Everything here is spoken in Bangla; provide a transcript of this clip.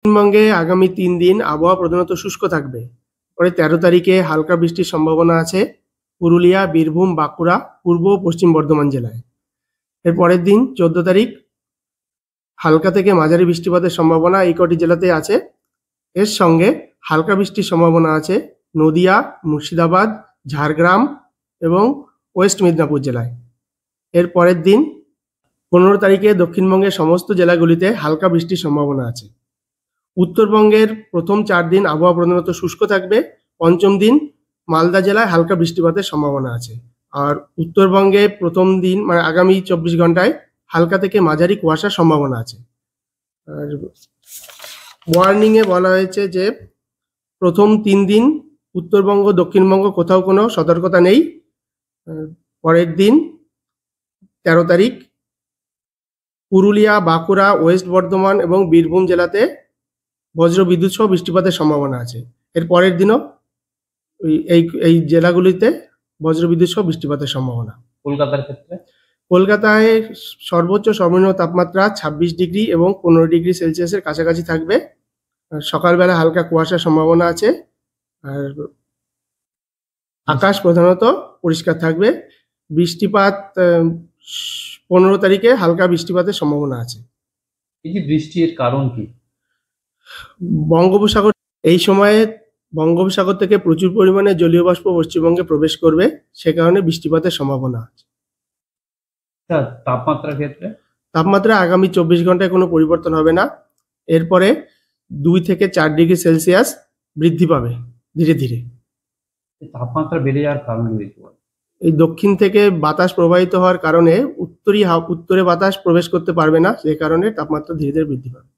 পশ্চিমবঙ্গে আগামী 3 দিন আবহাওয়া প্রধানত শুষ্ক থাকবে। পরে 13 তারিখে হালকা বৃষ্টির সম্ভাবনা আছে পুরুলিয়া, বীরভূম, বাঁকুড়া, পূর্ব ও পশ্চিম বর্ধমান জেলায়। এর পরের দিন 14 তারিখ হালকা থেকে মাঝারি বৃষ্টিপাতের সম্ভাবনা এই কটি জেলাতে আছে। এর সঙ্গে হালকা বৃষ্টির সম্ভাবনা আছে নদিয়া, মুর্শিদাবাদ, ঝাড়গ্রাম এবং ওয়েস্ট মেদিনীপুর জেলায়। এর পরের দিন 15 তারিখে দক্ষিণবঙ্গের সমস্ত জেলাগুলিতে হালকা বৃষ্টির সম্ভাবনা আছে। উত্তরবঙ্গের প্রথম 4 দিন আবহাওয়া প্রধানত শুষ্ক থাকবে। পঞ্চম দিন মালদা জেলায় হালকা বৃষ্টিপাতের সম্ভাবনা আছে। আর উত্তরবঙ্গে প্রথম দিন মানে আগামী 24 ঘন্টায় হালকা থেকে মাঝারি কুয়াশার সম্ভাবনা আছে। আর ওয়ার্নিংয়ে বলা হয়েছে যে প্রথম 3 দিন উত্তরবঙ্গ, দক্ষিণবঙ্গ কোথাও কোনো সতর্কতা নেই। পরের দিন 13 তারিখ পুরুলিয়া, বাঁকুড়া, ওয়েস্ট বর্ধমান এবং বীরভূম জেলাতে বজ্রবিদ্যুৎ সহ বৃষ্টিপাতের সম্ভাবনা আছে। এর পরের দিনও এই জেলাগুলিতে বজ্রবিদ্যুৎ সহ বৃষ্টিপাতের সম্ভাবনা। কলকাতার ক্ষেত্রে কলকাতায় সর্বোচ্চ সর্বনিম্ন তাপমাত্রা 26 ডিগ্রি এবং 15 ডিগ্রি সেলসিয়াসের কাছাকাছি থাকবে। আর সকালবেলা হালকা কুয়াশার সম্ভাবনা আছে। আর আকাশ প্রধানত পরিষ্কার থাকবে। বৃষ্টিপাত 15 তারিখে হালকা বৃষ্টিপাতের সম্ভাবনা আছে। এই যে বৃষ্টির কারণ কি? বঙ্গোপসাগর এই সময়ে বঙ্গোপসাগর থেকে প্রচুর পরিমাণে জলীয় বাষ্প পশ্চিমবঙ্গে প্রবেশ করবে, সে কারণে বৃষ্টিপাতের সম্ভাবনা আছে। তাপমাত্রার ক্ষেত্রে তাপমাত্রা আগামী 24 ঘন্টায় কোনো পরিবর্তন হবে না। এরপরে 2 থেকে 4 ডিগ্রি সেলসিয়াস বৃদ্ধি পাবে ধীরে ধীরে। তাপমাত্রা বেড়ে যাওয়ার কারণ কি? এই দক্ষিণ থেকে বাতাস প্রবাহিত হওয়ার কারণে উত্তরে বাতাস প্রবেশ করতে পারবে না, সে কারণে তাপমাত্রা ধীরে ধীরে বৃদ্ধি পাবে।